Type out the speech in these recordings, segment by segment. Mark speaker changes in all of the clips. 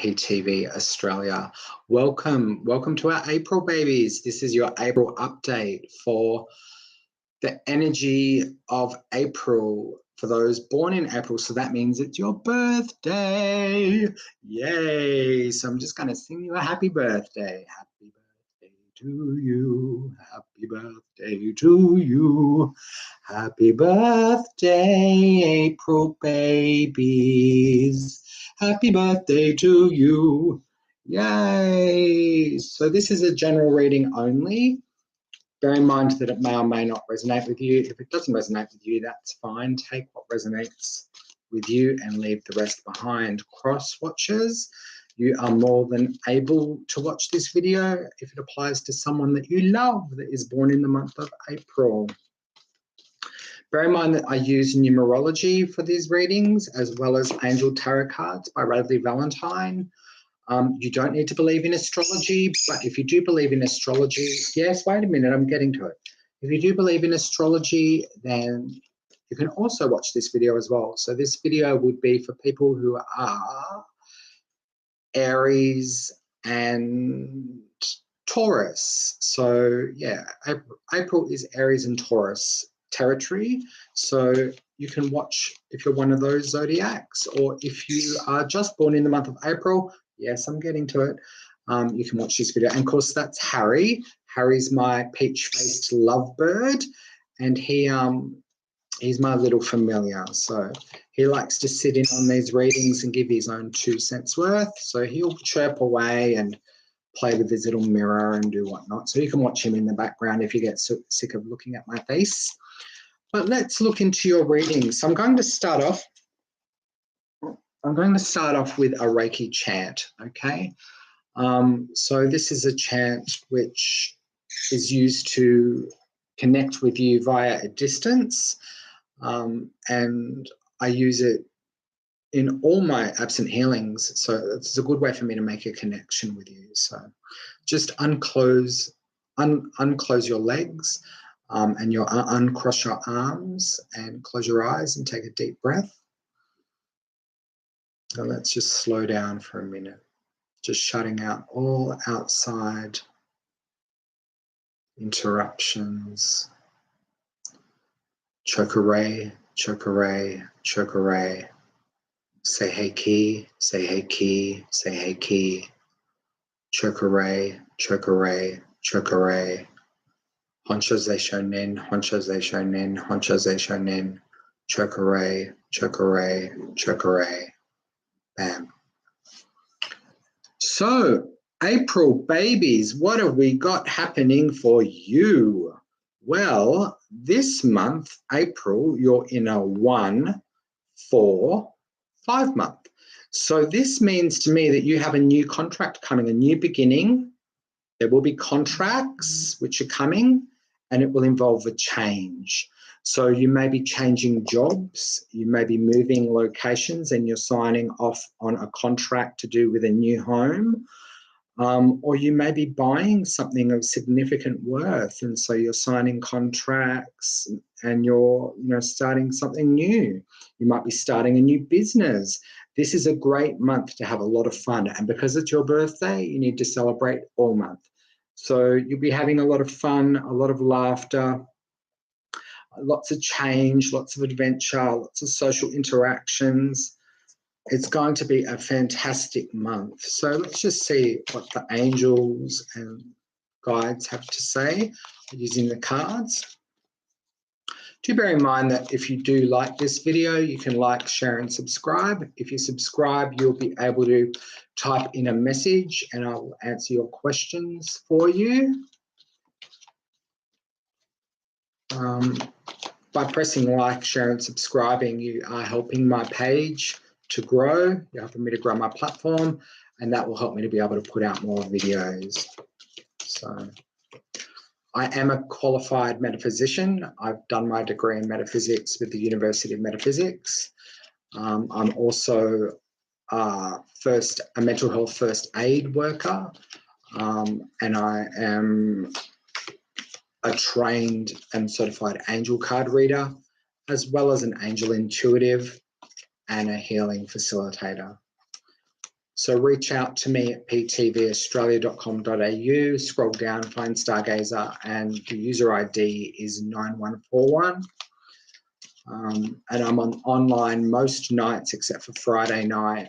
Speaker 1: IPTV Australia. Welcome to our April babies. This is your April update for the energy of April for those born in April. So that means it's your birthday. Yay. So I'm just going to sing you a happy birthday. Happy birthday to you. Happy birthday to you. Happy birthday, April babies. Happy birthday to you. Yay. So this is a general reading only. Bear in mind that it may or may not resonate with you. If it doesn't resonate with you, that's fine. Take what resonates with you and leave the rest behind. Cross watchers, you are more than able to watch this video if it applies to someone that you love that is born in the month of April. Bear in mind that I use numerology for these readings as well as angel tarot cards by Radley Valentine. You don't need to believe in astrology, but if you do believe in astrology, yes, wait a minute, I'm getting to it. If you do believe in astrology, then you can also watch this video as well. So this video would be for people who are Aries and Taurus. So yeah, April is Aries and Taurus territory. So you can watch if you're one of those zodiacs, or if you are just born in the month of April. Yes, I'm getting to it. You can watch this video. And of course, that's Harry. Harry's my peach-faced lovebird, and he's my little familiar. So he likes to sit in on these readings and give his own 2 cents worth. So he'll chirp away and play with his little mirror and do whatnot. So you can watch him in the background if you get sick of looking at my face. But let's look into your readings. So I'm going to start off with a Reiki chant, okay? So this is a chant which is used to connect with you via a distance, and I use it in all my absent healings. So it's a good way for me to make a connection with you. So just unclose your legs and uncross your arms and close your eyes and take a deep breath. So let's just slow down for a minute, just shutting out all outside interruptions. Chokeray, chokeray, chokeray. Say hey ki, say hey ki, say hey ki. Chokeray, chokeray, chokeray. Honcho ze shonen, honcho ze shonen, honcho ze shonen. Chokeray, chokeray, chokeray. Bam. So, April babies, what have we got happening for you? Well, this month, April, you're in a 1, 4, 5 month. So this means to me that you have a new contract coming, a new beginning. There will be contracts which are coming, and it will involve a change. So you may be changing jobs, you may be moving locations, and you're signing off on a contract to do with a new home, or you may be buying something of significant worth, and so you're signing contracts and you're starting something new. You might be starting a new business. This is a great month to have a lot of fun, and because it's your birthday, you need to celebrate all month. So you'll be having a lot of fun, a lot of laughter, lots of change, lots of adventure, lots of social interactions. It's going to be a fantastic month. So let's just see what the angels and guides have to say using the cards. Do bear in mind that if you do like this video, you can like, share and subscribe. If you subscribe, you'll be able to type in a message and I'll answer your questions for you. By pressing like, share and subscribing, you are helping my page to grow. You're helping me to grow my platform, and that will help me to be able to put out more videos. So I am a qualified metaphysician. I've done my degree in metaphysics with the University of Metaphysics. I'm also a mental health first aid worker, and I am a trained and certified angel card reader, as well as an angel intuitive and a healing facilitator. So reach out to me at ptvaustralia.com.au, scroll down, find Stargazer, and the user ID is 9141. And I'm online most nights except for Friday night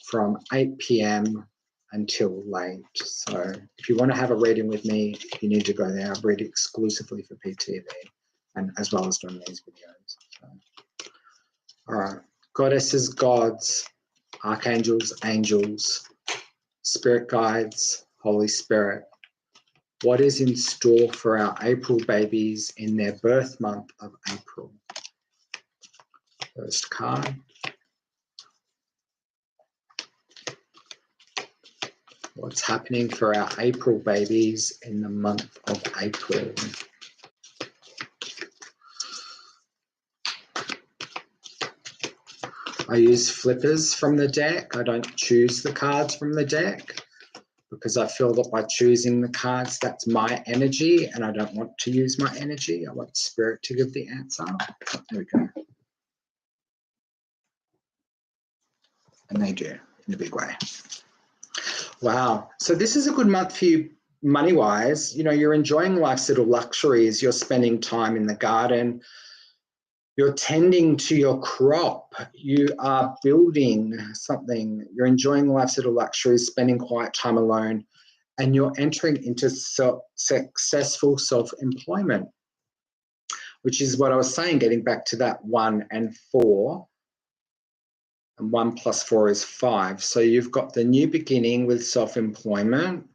Speaker 1: from 8 p.m. until late. So if you want to have a reading with me, you need to go there. I read exclusively for PTV, and as well as doing these videos. So, all right, goddesses, gods, archangels, angels, spirit guides, Holy Spirit. What is in store for our April babies in their birth month of April? First card. What's happening for our April babies in the month of April? I use flippers from the deck. I don't choose the cards from the deck because I feel that by choosing the cards, that's my energy, and I don't want to use my energy. I want Spirit to give the answer. There we go. And they do in a big way. Wow. So this is a good month for you money-wise. You know, you're enjoying life's little luxuries. You're spending time in the garden. You're tending to your crop. You are building something. You're enjoying life's little luxuries, spending quiet time alone, and you're entering into successful self-employment, which is what I was saying, getting back to that 1 and 4. And 1 plus 4 is 5. So you've got the new beginning with self-employment.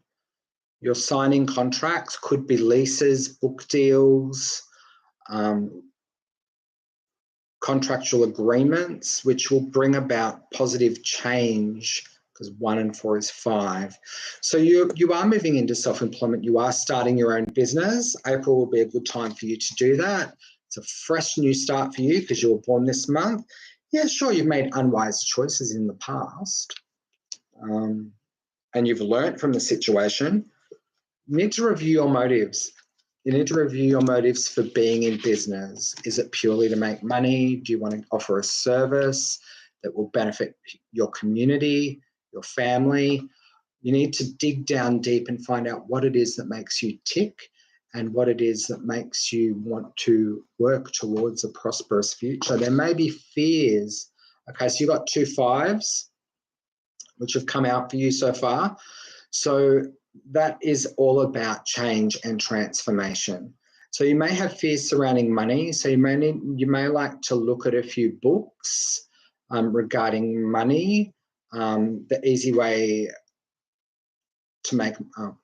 Speaker 1: You're signing contracts, could be leases, book deals, contractual agreements, which will bring about positive change, because 1 and 4 is 5. So you are moving into self-employment. You are starting your own business. April will be a good time for you to do that. It's a fresh new start for you because you were born this month. Yeah, sure, you've made unwise choices in the past, and you've learnt from the situation. You need to review your motives. You need to review your motives for being in business. Is it purely to make money? Do you want to offer a service that will benefit your community, your family? You need to dig down deep and find out what it is that makes you tick and what it is that makes you want to work towards a prosperous future. There may be fears. Okay, so you've got 2 5s, which have come out for you so far. So that is all about change and transformation. So you may have fears surrounding money. So you may like to look at a few books regarding money. The easy way to make,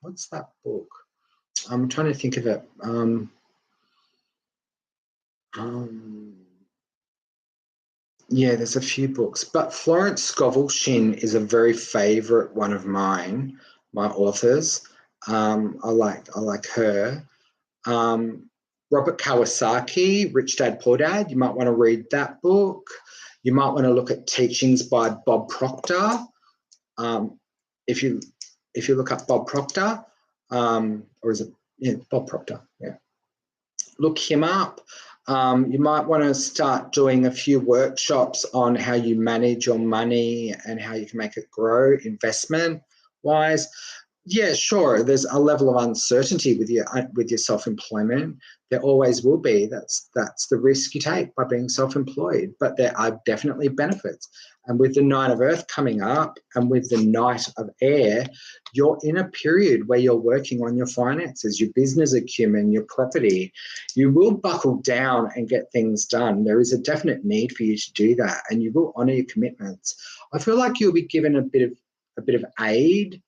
Speaker 1: what's that book? I'm trying to think of it. Yeah, there's a few books, but Florence Scovel Shinn is a very favourite one of mine, my authors. I like her. Robert Kiyosaki, Rich Dad Poor Dad. You might want to read that book. You might want to look at teachings by Bob Proctor. If you look up Bob Proctor, or is it Bob Proctor? Yeah, look him up. You might want to start doing a few workshops on how you manage your money and how you can make it grow investment-wise. Yeah, sure, there's a level of uncertainty with your self-employment. There always will be. That's the risk you take by being self-employed, but there are definitely benefits. And with the 9 of Earth coming up and with the Knight of Air, you're in a period where you're working on your finances, your business acumen, your property. You will buckle down and get things done. There is a definite need for you to do that, and you will honour your commitments. I feel like you'll be given a bit of aid.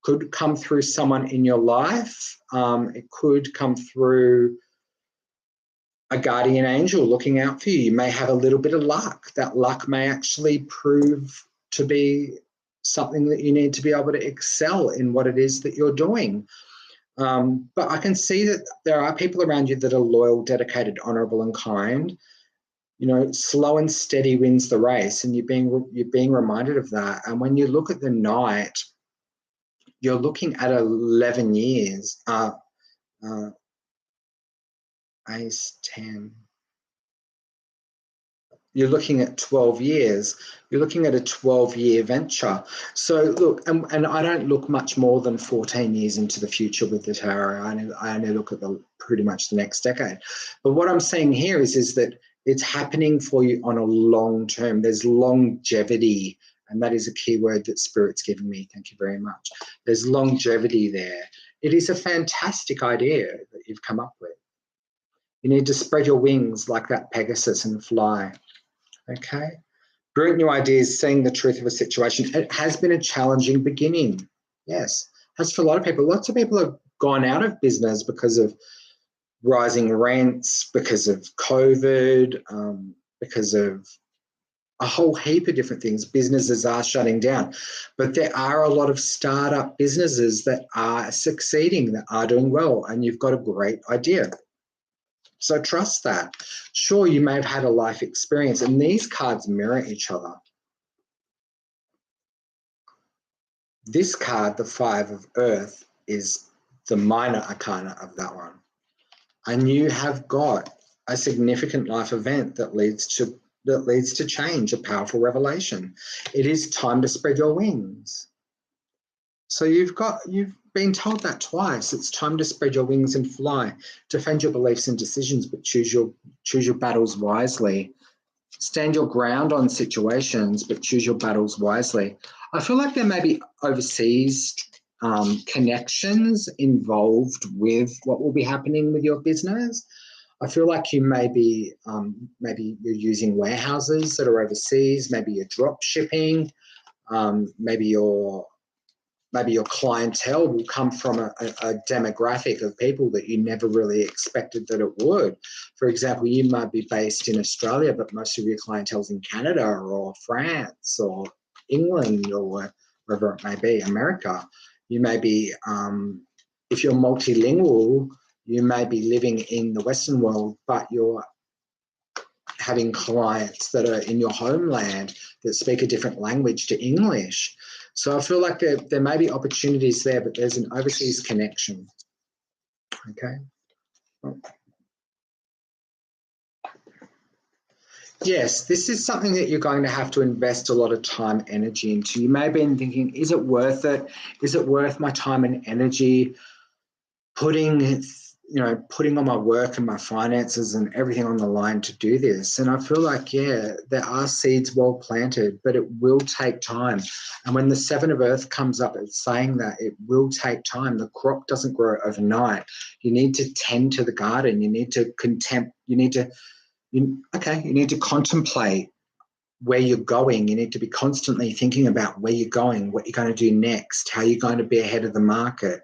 Speaker 1: Could come through someone in your life. It could come through a guardian angel looking out for you. You may have a little bit of luck. That luck may actually prove to be something that you need to be able to excel in what it is that you're doing. But I can see that there are people around you that are loyal, dedicated, honourable and kind. You know, slow and steady wins the race, and you're being reminded of that. And when you look at the night, you're looking at 11 years. AEST 10. you're looking at 12 years. You're looking at a 12-year venture. So look, and I don't look much more than 14 years into the future with the tarot. I only look at pretty much the next decade. But what I'm saying here is that it's happening for you on a long term. There's longevity, and that is a key word that Spirit's given me. Thank you very much. There's longevity there. It is a fantastic idea that you've come up with. You need to spread your wings like that Pegasus and fly. Okay? Brilliant new ideas, seeing the truth of a situation. It has been a challenging beginning. Yes. As for a lot of people, lots of people have gone out of business because of rising rents, because of COVID, because of a whole heap of different things. Businesses are shutting down. But there are a lot of startup businesses that are succeeding, that are doing well, and you've got a great idea. So trust that. Sure, you may have had a life experience, and these cards mirror each other. This card, the Five of Earth, is the minor arcana of that one. And you have got a significant life event that leads to change, a powerful revelation. It is time to spread your wings. So you've been told that twice. It's time to spread your wings and fly. Defend your beliefs and decisions, but choose your battles wisely. Stand your ground on situations, but choose your battles wisely. I feel like there may be overseas connections involved with what will be happening with your business. I feel like you may be, maybe you're using warehouses that are overseas, maybe you're drop shipping, maybe your clientele will come from a demographic of people that you never really expected that it would. For example, you might be based in Australia, but most of your clientele's in Canada or France or England or wherever it may be, America. You may be, if you're multilingual, you may be living in the Western world, but you're having clients that are in your homeland that speak a different language to English. So I feel like there may be opportunities there, but there's an overseas connection. Okay. Yes, this is something that you're going to have to invest a lot of time, energy into. You may have been thinking, is it worth it? Is it worth my time and energy putting on my work and my finances and everything on the line to do this? And I feel like, yeah, there are seeds well planted, but it will take time. And when the Seven of Earth comes up, it's saying that it will take time. The crop doesn't grow overnight. You need to tend to the garden. You need to you need to contemplate where you're going. You need to be constantly thinking about where you're going, what you're going to do next, how you're going to be ahead of the market.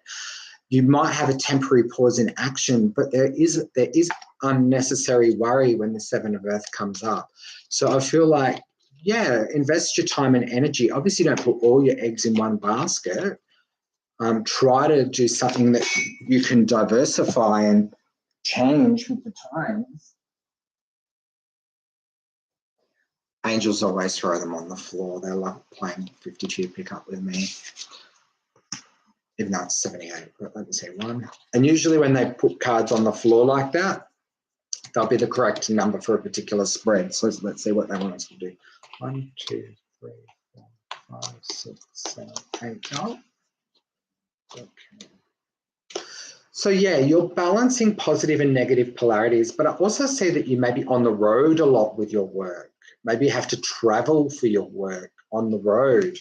Speaker 1: You might have a temporary pause in action, but there is unnecessary worry when the Seven of Earth comes up. So I feel like, yeah, invest your time and energy. Obviously, don't put all your eggs in one basket. Try to do something that you can diversify and change with the times. Angels always throw them on the floor. They love playing 52 pickup with me. Even though it's 78, but let me see, 1. And usually when they put cards on the floor like that, they'll be the correct number for a particular spread. So let's see what they want us to do. 1, 2, 3, 4, 5, 6, 7, 8, 9. Okay. So yeah, you're balancing positive and negative polarities, but I also see that you may be on the road a lot with your work. Maybe you have to travel for your work on the road.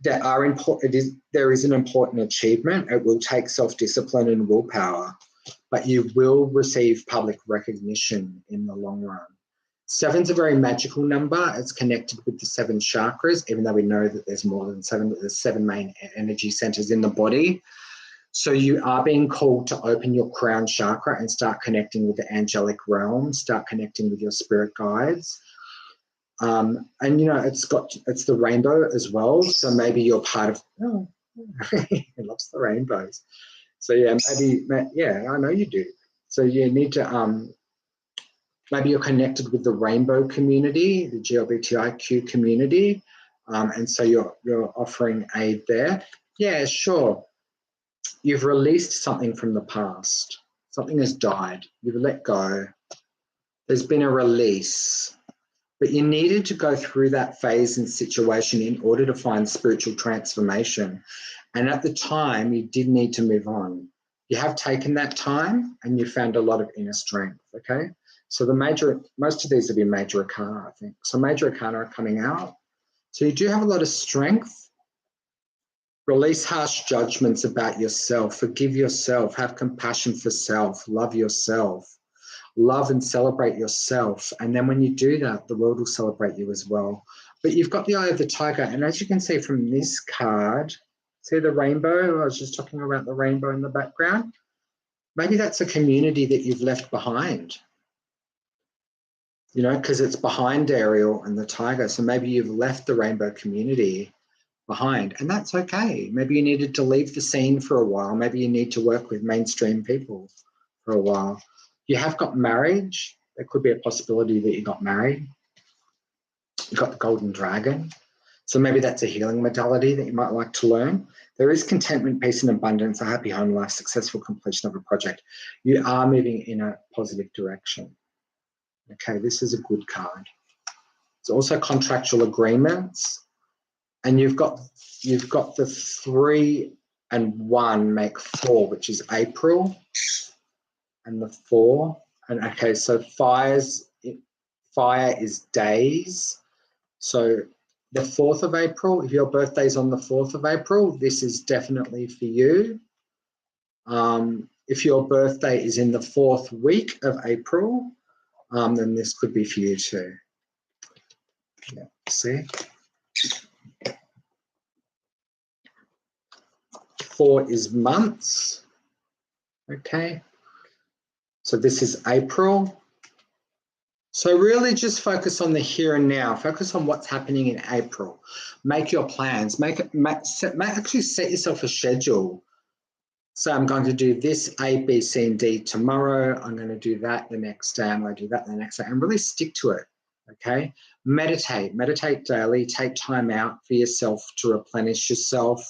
Speaker 1: There is an important achievement. It will take self-discipline and willpower, but you will receive public recognition in the long run. 7's a very magical number. It's connected with the 7 chakras, even though we know that there's more than 7, but there's 7 main energy centers in the body. So you are being called to open your crown chakra and start connecting with the angelic realm, start connecting with your spirit guides. And it's the rainbow as well. So maybe you're part of, he loves the rainbows. So yeah, I know you do. So you need to, maybe you're connected with the rainbow community, the LGBTIQ community. And so you're offering aid there. Yeah, sure. You've released something from the past. Something has died. You've let go. There's been a release. But you needed to go through that phase and situation in order to find spiritual transformation. And at the time, you did need to move on. You have taken that time and you found a lot of inner strength, okay? So most of these have been major arcana, I think. So major arcana are coming out. So you do have a lot of strength. Release harsh judgments about yourself. Forgive yourself. Have compassion for self. Love yourself. Love and celebrate yourself. And then when you do that, the world will celebrate you as well. But you've got the eye of the tiger. And as you can see from this card, see the rainbow? I was just talking about the rainbow in the background. Maybe that's a community that you've left behind, you know, because it's behind Ariel and the tiger. So maybe you've left the rainbow community behind, and that's okay. Maybe you needed to leave the scene for a while. Maybe you need to work with mainstream people for a while. You have got marriage. There could be a possibility that you got married. You've got the golden dragon. So maybe that's a healing modality that you might like to learn. There is contentment, peace and abundance, a happy home life, successful completion of a project. You are moving in a positive direction. Okay, this is a good card. It's also contractual agreements. And you've got the 3 and 1 make 4, which is April. And the 4, and okay, so fire is days. So the 4th of April, if your birthday's on the 4th of April, this is definitely for you. If your birthday is in the 4th week of April, then this could be for you too. Yeah, see? 4 is months, okay? So this is April. So really just focus on the here and now. Focus on what's happening in April. Make your plans. Actually set yourself a schedule. So I'm going to do this A, B, C, and D tomorrow. I'm going to do that the next day. I'm going to do that the next day. And really stick to it, okay? Meditate. Meditate daily. Take time out for yourself to replenish yourself.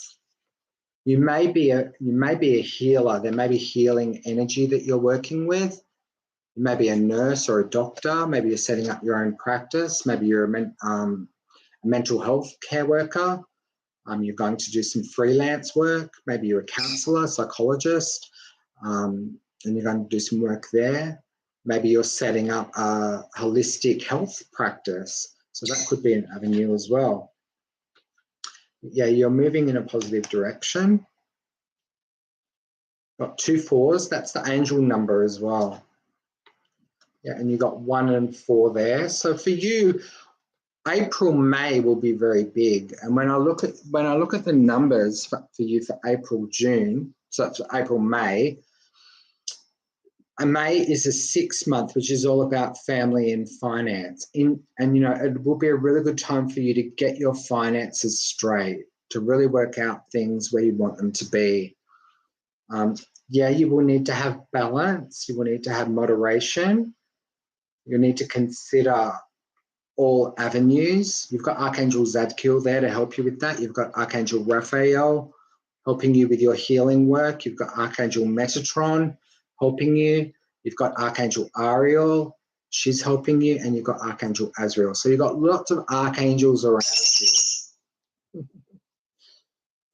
Speaker 1: You may be a healer. There may be healing energy that you're working with. You may be a nurse or a doctor. Maybe you're setting up your own practice. Maybe you're a mental health care worker. You're going to do some freelance work. Maybe you're a counsellor, psychologist, and you're going to do some work there. Maybe you're setting up a holistic health practice. So that could be an avenue as well. Yeah, you're moving in a positive direction. Got 2 4s. That's the angel number as well. Yeah, and you got 1 and 4 there. So for you, April, May will be very big. And when I look at the numbers for you for April, June, so for April, May, and May is a 6 month, which is all about family and finance. And you know, it will be a really good time for you to get your finances straight, to really work out things where you want them to be. Yeah, you will need to have balance. You will need to have moderation. You need to consider all avenues. You've got Archangel Zadkiel there to help you with that. You've got Archangel Raphael helping you with your healing work. You've got Archangel Metatron helping you. You've got Archangel Ariel, she's helping you, and you've got Archangel Azrael. So you've got lots of archangels around you.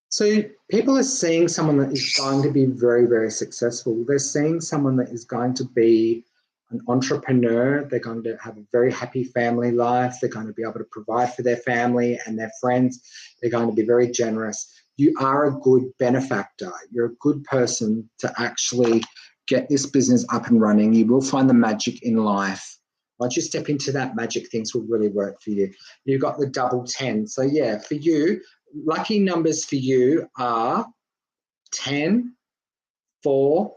Speaker 1: So people are seeing someone that is going to be very, very successful. They're seeing someone that is going to be an entrepreneur. They're going to have a very happy family life. They're going to be able to provide for their family and their friends. They're going to be very generous. You are a good benefactor. You're a good person to actually get this business up and running. You will find the magic in life. Once you step into that magic, things will really work for you. You've got the double 10. So yeah, for you, lucky numbers for you are 10, 4,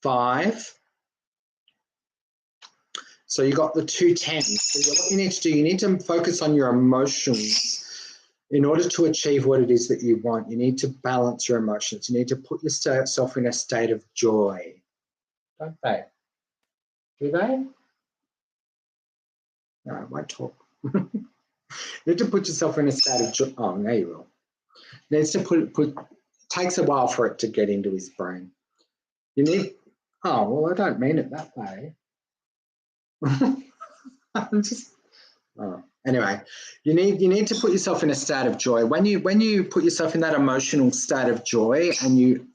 Speaker 1: 5. So you got the 2 10s. So what you need to do, you need to focus on your emotions. In order to achieve what it is that you want, you need to balance your emotions. You need to put yourself in a state of joy. Don't they? Do they? No, I won't talk. You need to put yourself in a state of joy. Oh, now you will. It needs to takes a while for it to get into his brain. You need, oh, well, I don't mean it that way. I'm just, oh. Anyway, you need to put yourself in a state of joy. When you put yourself in that emotional state of joy and you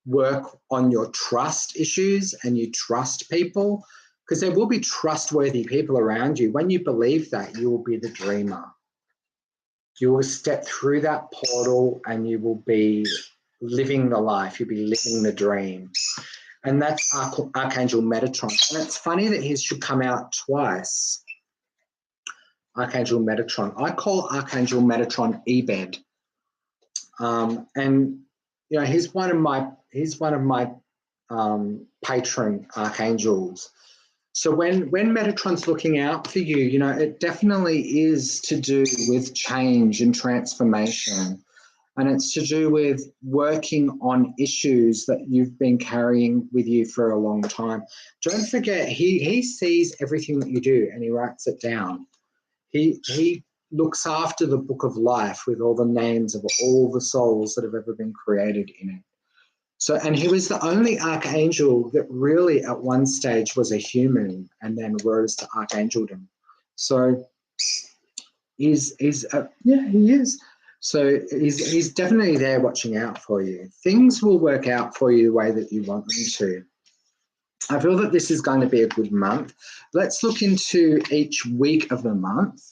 Speaker 1: work on your trust issues and you trust people, because there will be trustworthy people around you. When you believe that, you will be the dreamer. You will step through that portal and you will be living the life. You'll be living the dream. And that's Archangel Metatron. And it's funny that he should come out twice. Archangel Metatron. I call Archangel Metatron Ebed. And you know, he's one of my patron archangels. So when Metatron's looking out for you, you know, it definitely is to do with change and transformation. And it's to do with working on issues that you've been carrying with you for a long time. Don't forget, he sees everything that you do and he writes it down. He looks after the book of life with all the names of all the souls that have ever been created in it. So, and he was the only archangel that really at one stage was a human and then rose to archangeldom. So yeah, he is. So he's definitely there watching out for you. Things will work out for you the way that you want them to. I feel that this is going to be a good month. Let's look into each week of the month.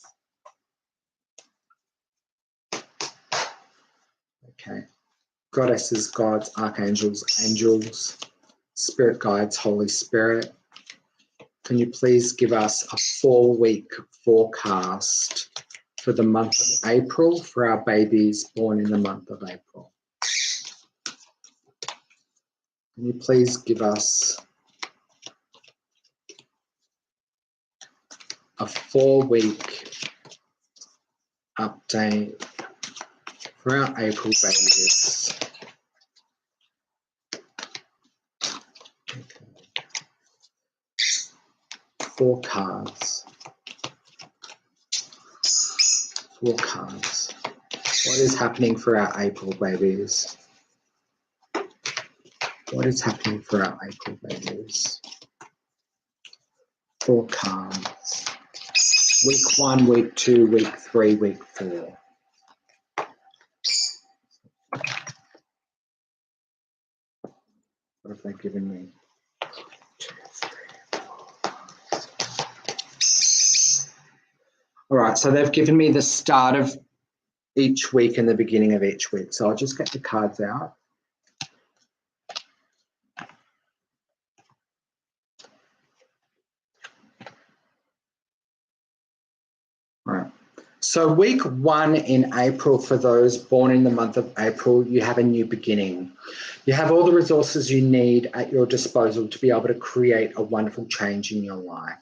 Speaker 1: Okay. Goddesses, gods, archangels, angels, spirit guides, Holy Spirit. Can you please give us a 4-week forecast for the month of April for our babies born in the month of April? Can you please give us a 4-week update for our April babies? Okay. 4 cards. 4 cards. What is happening for our April babies? What is happening for our April babies? 4 cards. Week 1, week 2, week 3, week 4. What have they given me? 2, 3, 4. All right, so they've given me the start of each week and the beginning of each week. So I'll just get the cards out. All right. So week 1 in April, for those born in the month of April, you have a new beginning. You have all the resources you need at your disposal to be able to create a wonderful change in your life.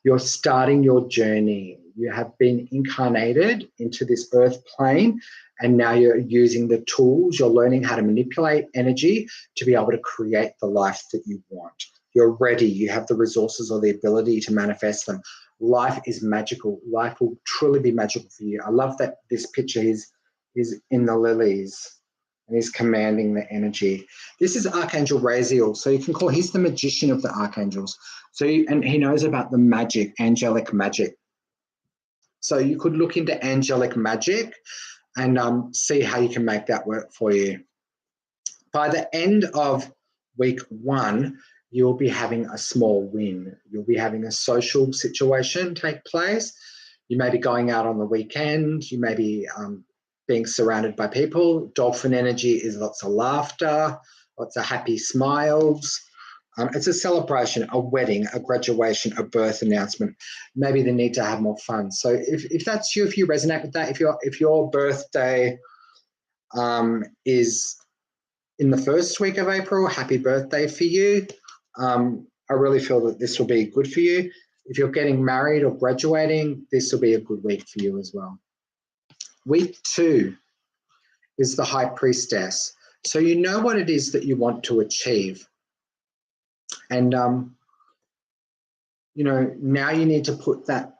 Speaker 1: You're starting your journey. You have been incarnated into this earth plane, and now you're using the tools. You're learning how to manipulate energy to be able to create the life that you want. You're ready. You have the resources or the ability to manifest them. Life is magical. Life will truly be magical for you. I love that this picture is in the lilies and he's commanding the energy. This is Archangel Raziel. So you can call, he's the magician of the archangels. So, and he knows about the magic, angelic magic. So you could look into angelic magic and see how you can make that work for you. By the end of week 1, you'll be having a small win. You'll be having a social situation take place. You may be going out on the weekend. You may be being surrounded by people. Dolphin energy is lots of laughter, lots of happy smiles. It's a celebration, a wedding, a graduation, a birth announcement, maybe the need to have more fun. So if that's you, if you resonate with that, if your birthday is in the first week of April, happy birthday for you. I really feel that this will be good for you. If you're getting married or graduating, this will be a good week for you as well. Week 2 is the High Priestess. So you know what it is that you want to achieve. And, you know, now you need to put that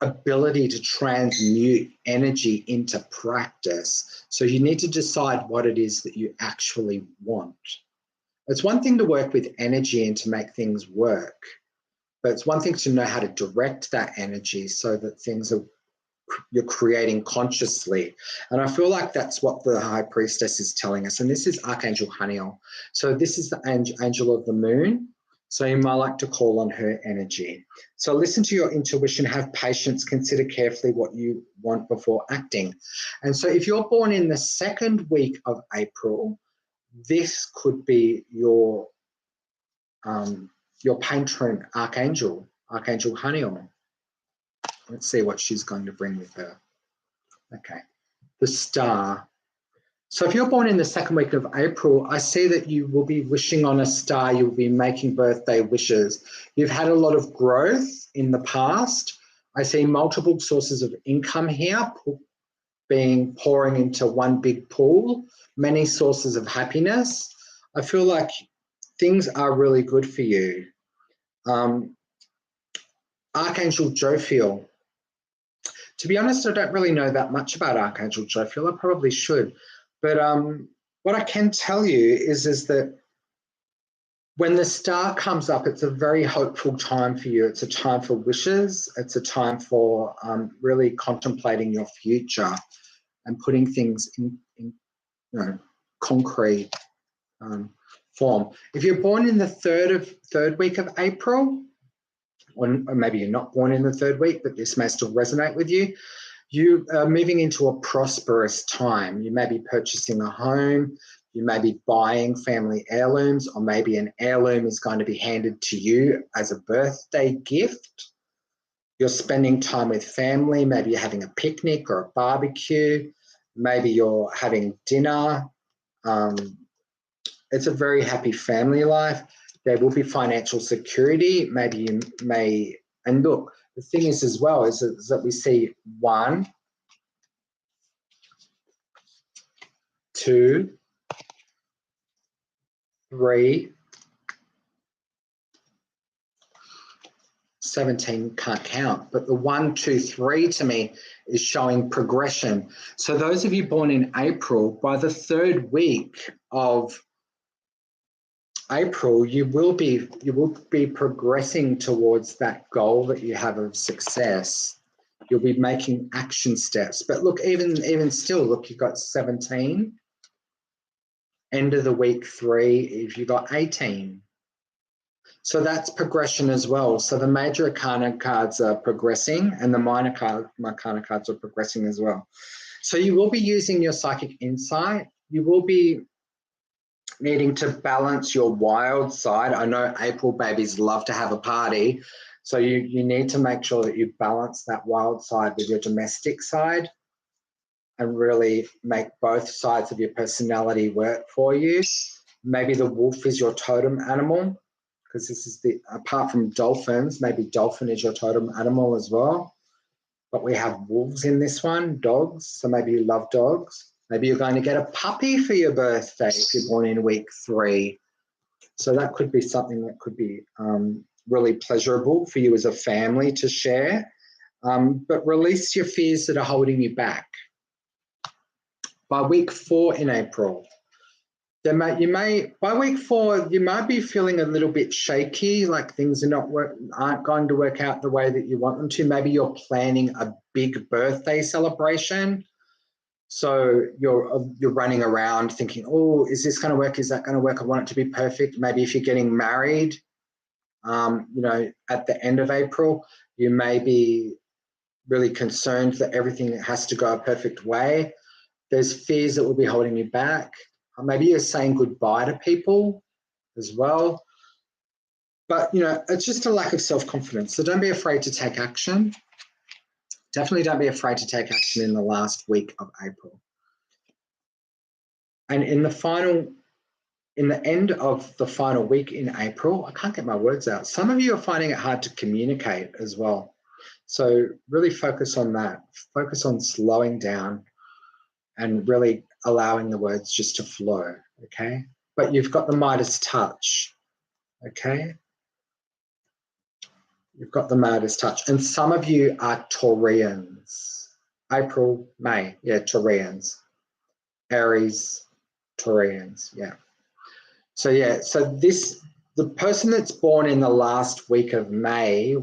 Speaker 1: ability to transmute energy into practice. So you need to decide what it is that you actually want. It's one thing to work with energy and to make things work, But it's one thing to know how to direct that energy so that things are you're creating consciously. And I feel like that's what the High Priestess is telling us. And this is Archangel Haniel. So this is the angel of the moon. So you might like to call on her energy. So listen to your intuition, have patience, consider carefully what you want before acting. And so if you're born in the second week of April, this could be your patron archangel, Archangel Haniel. Let's see what she's going to bring with her. Okay, the star. So if you're born in the second week of April, I see that you will be wishing on a star. You'll be making birthday wishes. You've had a lot of growth in the past. I see multiple sources of income here being pouring into one big pool, many sources of happiness. I feel like things are really good for you. Archangel Jophiel. To be honest, I don't really know that much about Archangel Jophiel. I probably should. But what I can tell you is that when the star comes up, it's a very hopeful time for you. It's a time for wishes. It's a time for really contemplating your future and putting things in concrete form. If you're born in the third week of April, or maybe you're not born in the third week, but this may still resonate with you, you are moving into a prosperous time. You may be purchasing a home, you may be buying family heirlooms, or maybe an heirloom is going to be handed to you as a birthday gift. You're spending time with family, maybe you're having a picnic or a barbecue, maybe you're having dinner. It's a very happy family life. There will be financial security. Maybe you may, and look, the thing is as well is that we see 1, 2, 3, 17 can't count, but the 1, 2, 3 to me is showing progression. So those of you born in April, by the third week of April, you will be progressing towards that goal that you have of success. You'll be making action steps. But look, even still, look, you've got 17. End of the week 3, if you got 18. So that's progression as well. So the major arcana cards are progressing and the minor arcana cards are progressing as well. So you will be using your psychic insight. You will be needing to balance your wild side. I know April babies love to have a party. So you need to make sure that you balance that wild side with your domestic side and really make both sides of your personality work for you. Maybe the wolf is your totem animal, because this is apart from dolphins, maybe dolphin is your totem animal as well. But we have wolves in this one, dogs. So maybe you love dogs. Maybe you're going to get a puppy for your birthday if you're born in week 3. So that could be something that could be really pleasurable for you as a family to share. But release your fears that are holding you back. By week 4 in April, by week 4, you might be feeling a little bit shaky, like things aren't going to work out the way that you want them to. Maybe you're planning a big birthday celebration. So you're running around thinking, oh, is this going to work? Is that going to work? I want it to be perfect. Maybe if you're getting married, at the end of April, you may be really concerned that everything has to go a perfect way. There's fears that will be holding you back. Maybe you're saying goodbye to people as well. But, it's just a lack of self-confidence. So don't be afraid to take action. Definitely don't be afraid to take action in the last week of April. And in the end of the final week in April, I can't get my words out. Some of you are finding it hard to communicate as well. So really focus on that. Focus on slowing down and really allowing the words just to flow, okay? But you've got the Midas touch, okay? You've got the Midas touch. And some of you are Taurians. April, May, yeah, Taurians. Aries, Taurians, yeah. So this The person that's born in the last week of May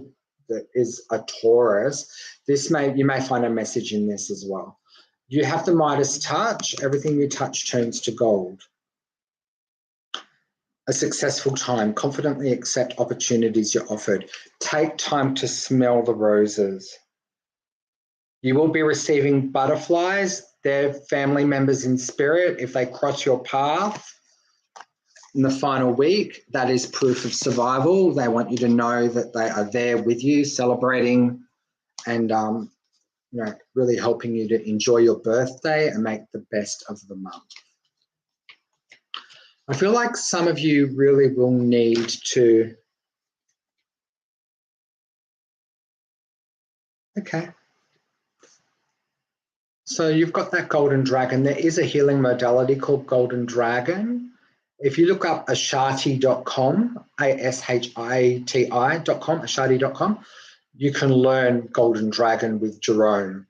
Speaker 1: that is a Taurus, you may find a message in this as well. You have the Midas touch. Everything you touch turns to gold. A successful time. Confidently accept opportunities you're offered. Take time to smell the roses. You will be receiving butterflies. They're family members in spirit. If they cross your path in the final week, that is proof of survival. They want you to know that they are there with you, celebrating and really helping you to enjoy your birthday and make the best of the month. I feel like some of you really will need to, okay. So you've got that golden dragon. There is a healing modality called golden dragon. If you look up ashati.com, ashati.com, ashati.com, you can learn golden dragon with Jerome.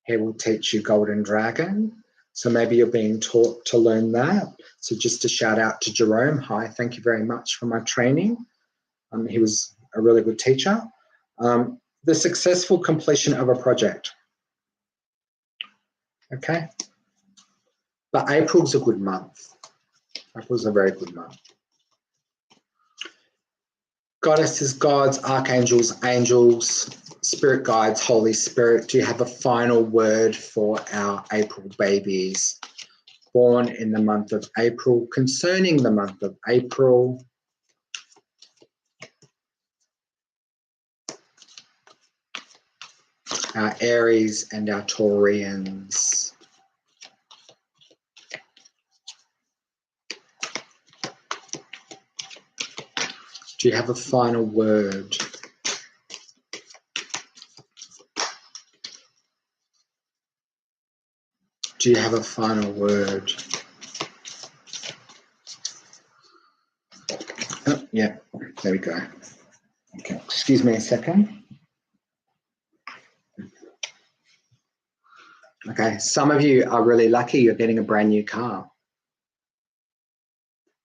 Speaker 1: He will teach you golden dragon. So maybe you're being taught to learn that. So just a shout out to Jerome. Hi, thank you very much for my training. He was a really good teacher. The successful completion of a project. Okay. But April's a good month. April's a very good month. Goddesses, gods, archangels, angels, spirit guides, Holy Spirit, do you have a final word for our April babies born in the month of April, concerning the month of April? Our Aries and our Taurians. Do you have a final word? Do you have a final word? Oh, yeah, there we go. Okay, excuse me a second. Okay, some of you are really lucky you're getting a brand new car.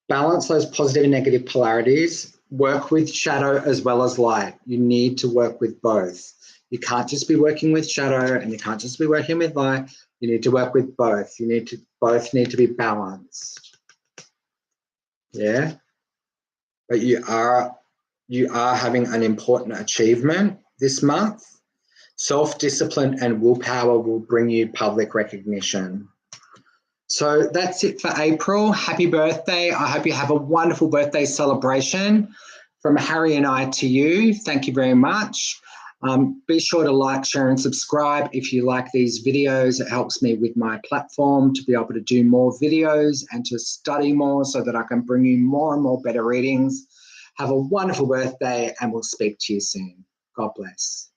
Speaker 1: Balance those positive and negative polarities. Work with shadow as well as light. You need to work with both. You can't just be working with shadow and you can't just be working with light. You need to work with both. Both need to be balanced. Yeah. But you are having an important achievement this month. Self-discipline and willpower will bring you public recognition. So that's it for April. Happy birthday. I hope you have a wonderful birthday celebration. From Harry and I to you, thank you very much. Be sure to like, share and subscribe if you like these videos. It helps me with my platform to be able to do more videos and to study more so that I can bring you more and more better readings. Have a wonderful birthday and we'll speak to you soon. God bless.